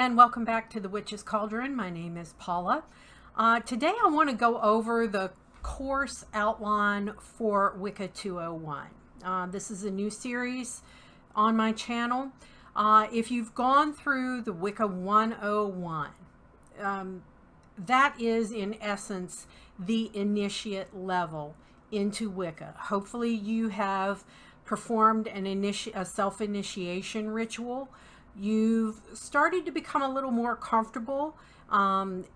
and welcome back to the Witch's Cauldron. My name is Paula. Today I want to go over the course outline for Wicca 201. This is a new series on my channel. If you've gone through the Wicca 101, that is in essence the initiate level into Wicca. Hopefully you have performed a self-initiation ritual. You've started to become a little more comfortable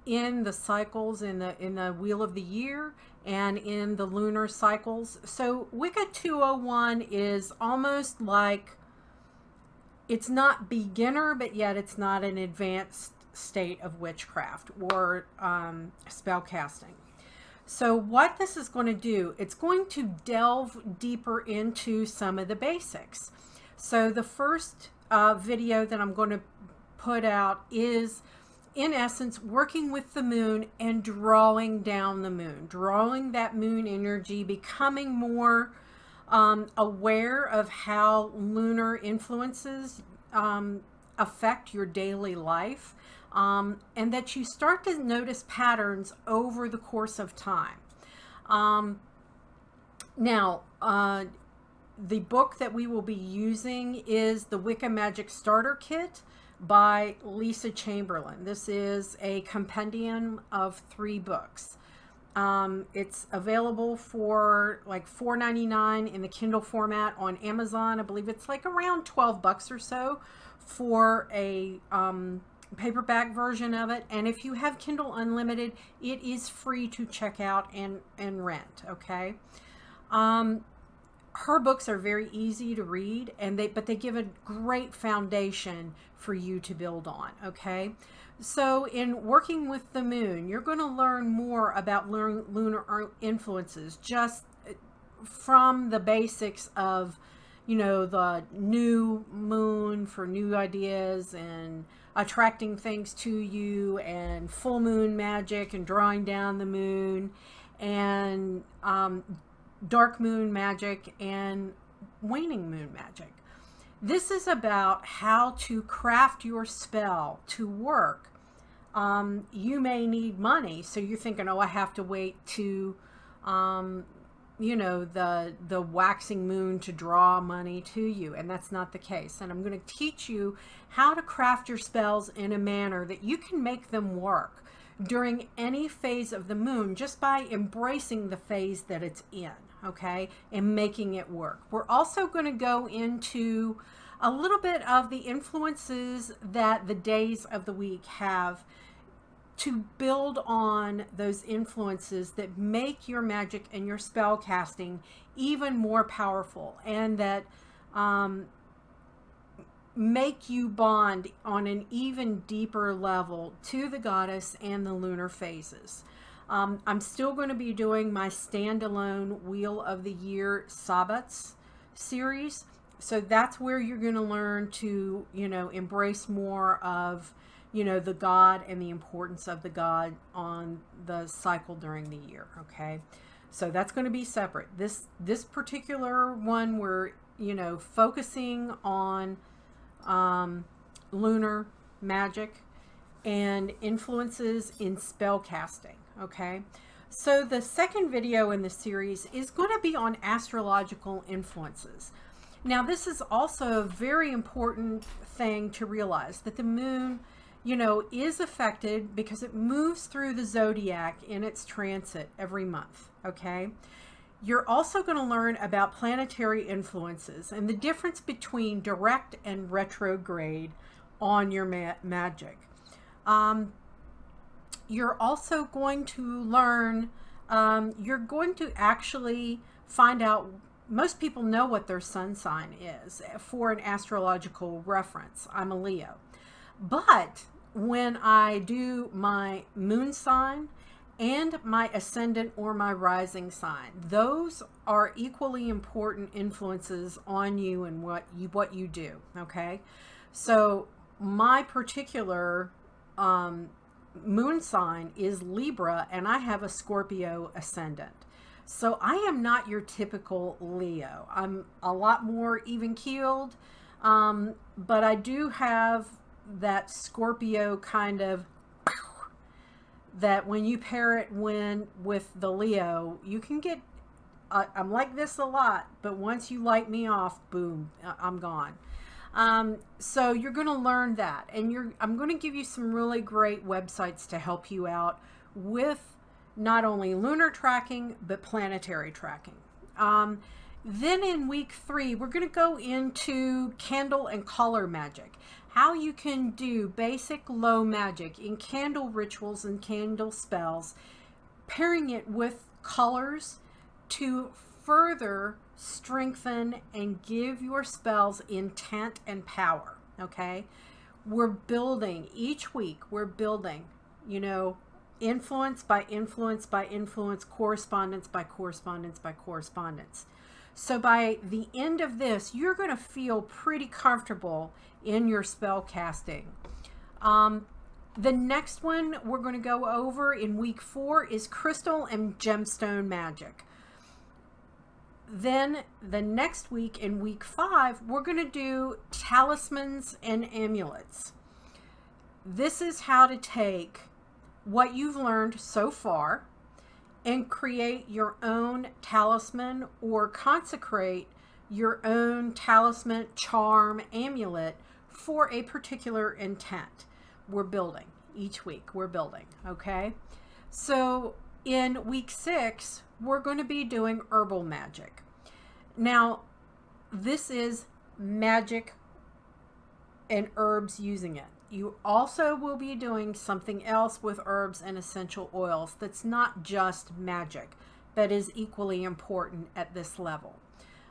in the cycles, in the wheel of the year and in the lunar cycles. So Wicca 201 is almost like, it's not beginner, but yet it's not an advanced state of witchcraft or spell casting. So what this is going to do, it's going to delve deeper into some of the basics. So the first video that I'm going to put out is, in essence, working with the moon and drawing down the moon, drawing that moon energy, becoming more aware of how lunar influences affect your daily life, and that you start to notice patterns over the course of time. The book that we will be using is the Wicca Magic Starter Kit by Chamberlin. This is a compendium of 3 books. It's available for like $4.99 in the Kindle format on Amazon. I believe it's like around 12 bucks or so for a paperback version of it. And if you have Kindle Unlimited, it is free to check out and rent, okay? Her books are very easy to read, but they give a great foundation for you to build on, okay? So in working with the moon, you're going to learn more about lunar influences just from the basics of, you know, the new moon for new ideas and attracting things to you, and full moon magic and drawing down the moon, and dark moon magic and waning moon magic. This is about how to craft your spell to work. You may need money, so you're thinking, oh, I have to wait to you know, the waxing moon to draw money to you, and that's not the case. And I'm going to teach you how to craft your spells in a manner that you can make them work during any phase of the moon just by embracing the phase that it's in, okay, and making it work. We're also going to go into a little bit of the influences that the days of the week have to build on those influences that make your magic and your spell casting even more powerful, and that make you bond on an even deeper level to the goddess and the lunar phases. I'm still going to be doing my standalone Wheel of the Year Sabbats series. So that's where you're going to learn to, you know, embrace more of, you know, the god and the importance of the god on the cycle during the year, okay? So that's going to be separate. This particular one, we're, you know, focusing on lunar magic and influences in spell casting, okay? So the second video in the series is going to be on astrological influences. Now, this is also a very important thing to realize, that the moon, you know, is affected because it moves through the zodiac in its transit every month, okay? You're also going to learn about planetary influences and the difference between direct and retrograde on your magic. You're also going to learn, you're going to actually find out, most people know what their sun sign is for an astrological reference. I'm a Leo. But when I do my moon sign and my ascendant or my rising sign, those are equally important influences on you and what you do, okay? So my particular moon sign is Libra, and I have a Scorpio ascendant. So I am not your typical Leo. I'm a lot more even-keeled, but I do have that Scorpio kind of, that when you pair it with the Leo, you can get, I'm like this a lot, but once you light me off, boom, I'm gone. So you're going to learn that, and I'm going to give you some really great websites to help you out with not only lunar tracking, but planetary tracking. Then in week 3, we're going to go into candle and color magic. How you can do basic low magic in candle rituals and candle spells, pairing it with colors to further strengthen and give your spells intent and power. Okay, we're building each week, we're building, you know, influence by influence by influence, correspondence by correspondence by correspondence. So by the end of this, you're going to feel pretty comfortable in your spell casting. The next one we're going to go over in week 4 is crystal and gemstone magic. Then the next week, in week 5, we're going to do talismans and amulets. This is how to take what you've learned so far and create your own talisman, or consecrate your own talisman, charm, amulet for a particular intent. We're building each week, we're building. Okay, so in week 6, we're going to be doing herbal magic. Now, this is magic and herbs using it. You also will be doing something else with herbs and essential oils that's not just magic, but is equally important at this level.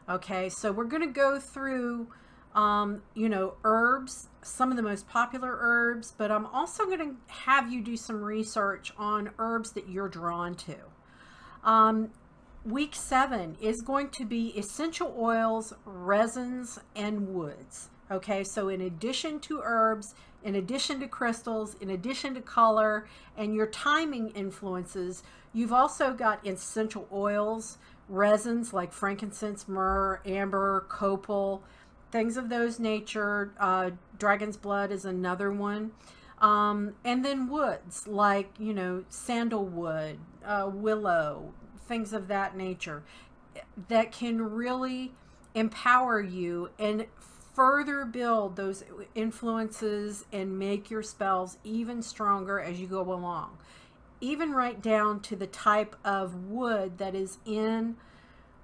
Okay, so we're going to go through, you know, herbs, some of the most popular herbs, but I'm also going to have you do some research on herbs that you're drawn to. Week 7 is going to be essential oils, resins, and woods. Okay, so in addition to herbs, in addition to crystals, in addition to color and your timing influences, you've also got essential oils, resins like frankincense, myrrh, amber, copal, things of those nature. Dragon's blood is another one. And then woods like, you know, sandalwood, willow, things of that nature that can really empower you and further build those influences and make your spells even stronger as you go along. Even right down to the type of wood that is in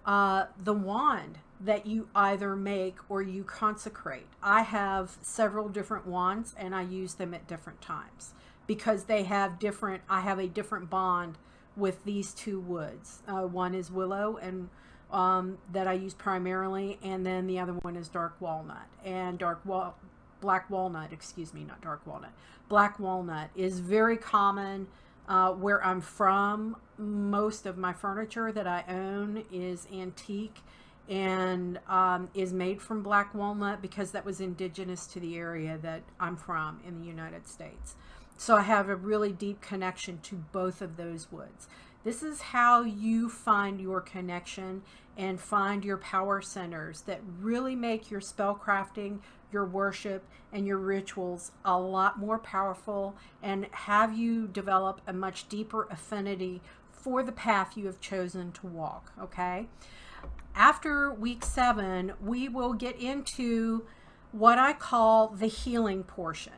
the wand that you either make or you consecrate. I have several different wands and I use them at different times because they have different, I have a different bond with these two woods. One is willow and that I use primarily, and then the other one is dark walnut. And black walnut, excuse me, not dark walnut. Black walnut is very common where I'm from. Most of my furniture that I own is antique and is made from black walnut because that was indigenous to the area that I'm from in the United States. So I have a really deep connection to both of those woods. This is how you find your connection and find your power centers that really make your spellcrafting, your worship, and your rituals a lot more powerful and have you develop a much deeper affinity for the path you have chosen to walk, okay? After week 7, we will get into what I call the healing portion.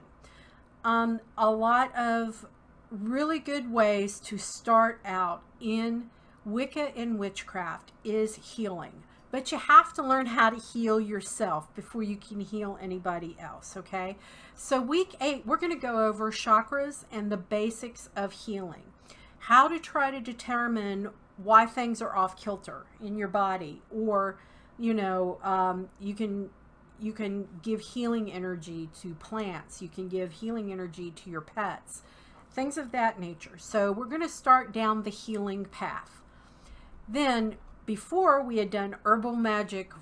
A lot of really good ways to start out in Wicca and witchcraft is healing, but you have to learn how to heal yourself before you can heal anybody else. Okay, so week 8 we're going to go over chakras and the basics of healing, how to try to determine why things are off kilter in your body, or you know, you can give healing energy to plants, you can give healing energy to your pets, things of that nature. So we're going to start down the healing path. Then before we had done herbal magic,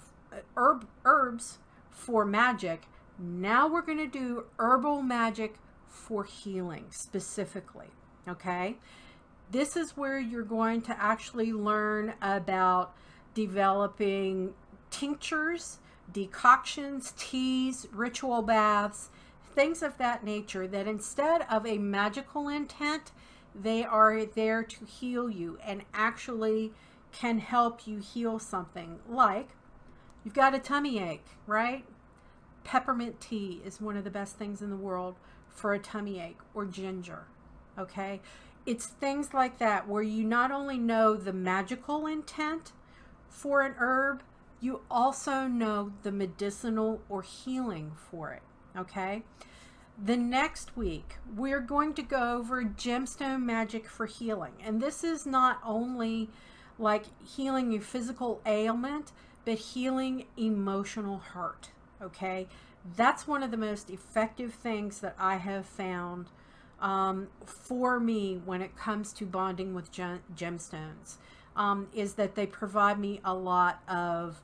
herbs for magic, now we're going to do herbal magic for healing specifically. Okay, this is where you're going to actually learn about developing tinctures, decoctions, teas, ritual baths, things of that nature, that instead of a magical intent, they are there to heal you and actually can help you heal something. Like, you've got a tummy ache, right? Peppermint tea is one of the best things in the world for a tummy ache, or ginger, okay? It's things like that where you not only know the magical intent for an herb, you also know the medicinal or healing for it, okay? The next week, we're going to go over gemstone magic for healing. And this is not only like healing your physical ailment, but healing emotional hurt, okay? That's one of the most effective things that I have found for me when it comes to bonding with gemstones, is that they provide me a lot of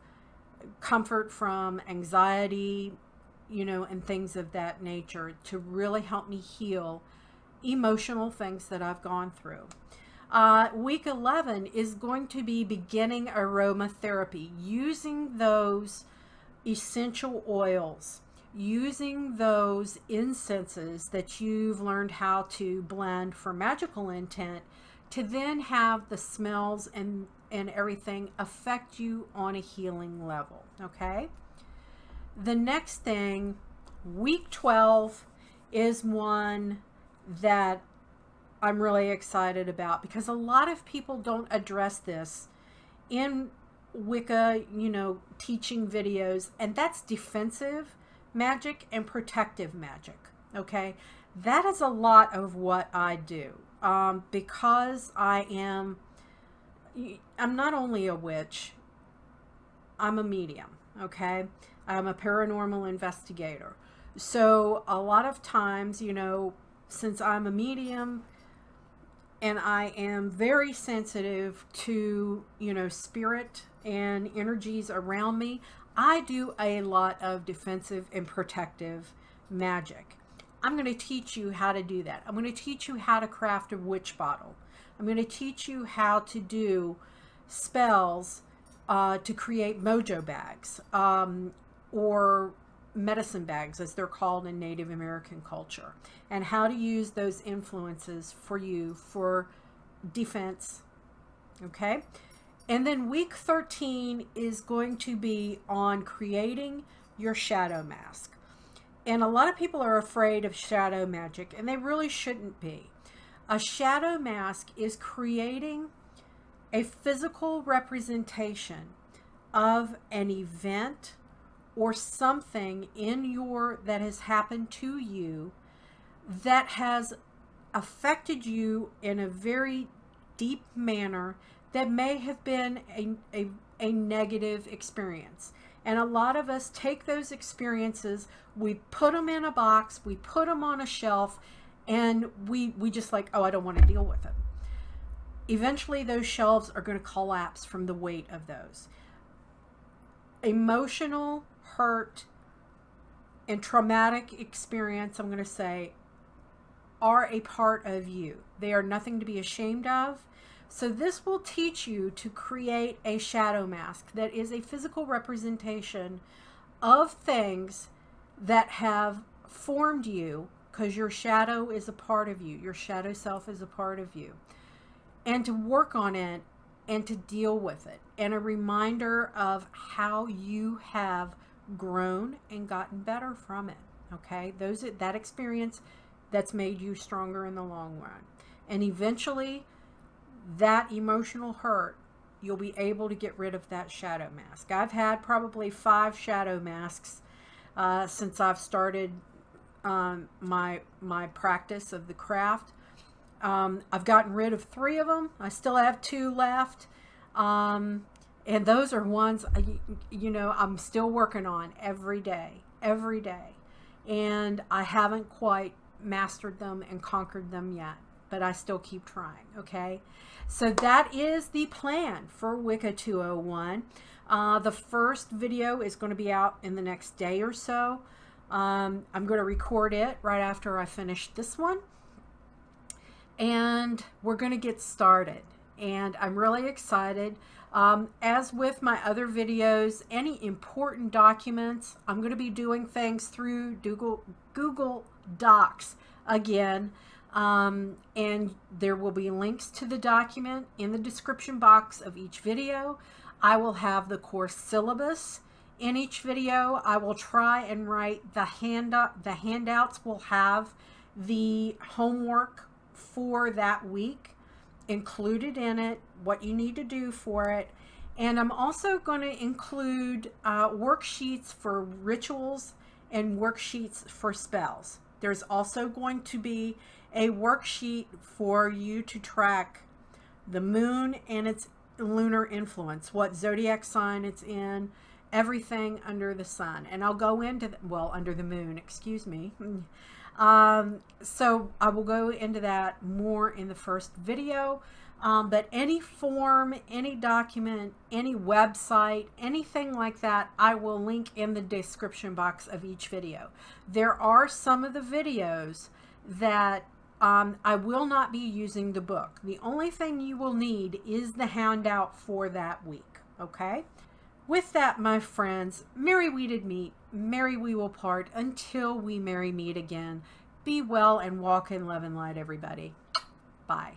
comfort from anxiety, you know, and things of that nature, to really help me heal emotional things that I've gone through. Week 11 is going to be beginning aromatherapy, using those essential oils, using those incenses that you've learned how to blend for magical intent, to then have the smells and everything affect you on a healing level, okay? The next thing, week 12, is one that I'm really excited about, because a lot of people don't address this in Wicca, you know, teaching videos, and that's defensive magic and protective magic, okay? That is a lot of what I do, because I'm not only a witch, I'm a medium, okay? I'm a paranormal investigator. So a lot of times, you know, since I'm a medium and I am very sensitive to, you know, spirit and energies around me, I do a lot of defensive and protective magic. I'm going to teach you how to do that. I'm going to teach you how to craft a witch bottle. I'm going to teach you how to do spells to create mojo bags, or medicine bags, as they're called in Native American culture, and how to use those influences for you for defense, okay? And then week 13 is going to be on creating your shadow mask. And a lot of people are afraid of shadow magic, and they really shouldn't be. A shadow mask is creating a physical representation of an event or something that has happened to you that has affected you in a very deep manner, that may have been a negative experience. And a lot of us take those experiences, we put them in a box, we put them on a shelf, and we just like, oh, I don't want to deal with it. Eventually those shelves are going to collapse from the weight of those. Emotional hurt and traumatic experience, I'm going to say, are a part of you. They are nothing to be ashamed of. So this will teach you to create a shadow mask that is a physical representation of things that have formed you, because your shadow is a part of you. Your shadow self is a part of you. And to work on it and to deal with it. And a reminder of how you have grown and gotten better from it. Okay? That experience that's made you stronger in the long run. And eventually, that emotional hurt, you'll be able to get rid of that shadow mask. I've had probably 5 shadow masks since I've started my practice of the craft. I've gotten rid of 3 of them. I still have 2 left. And those are ones, you know, I'm still working on every day. And I haven't quite mastered them and conquered them yet, but I still keep trying, okay? So that is the plan for Wicca 201. The first video is going to be out in the next day or so. I'm going to record it right after I finish this one. And we're going to get started. And I'm really excited. As with my other videos, any important documents, I'm going to be doing things through Google Docs again. And there will be links to the document in the description box of each video. I will have the course syllabus in each video. I will try and write the handout. The handouts will have the homework for that week included in it, what you need to do for it. And I'm also going to include worksheets for rituals and worksheets for spells. There's also going to be a worksheet for you to track the moon and its lunar influence, what zodiac sign it's in, everything under the sun. And I'll go into, under the moon, excuse me. So I will go into that more in the first video. But any form, any document, any website, anything like that, I will link in the description box of each video. There are some of the videos that I will not be using the book. The only thing you will need is the handout for that week, okay? With that, my friends, merry we did meet, merry we will part, until we merry meet again. Be well and walk in love and light, everybody. Bye.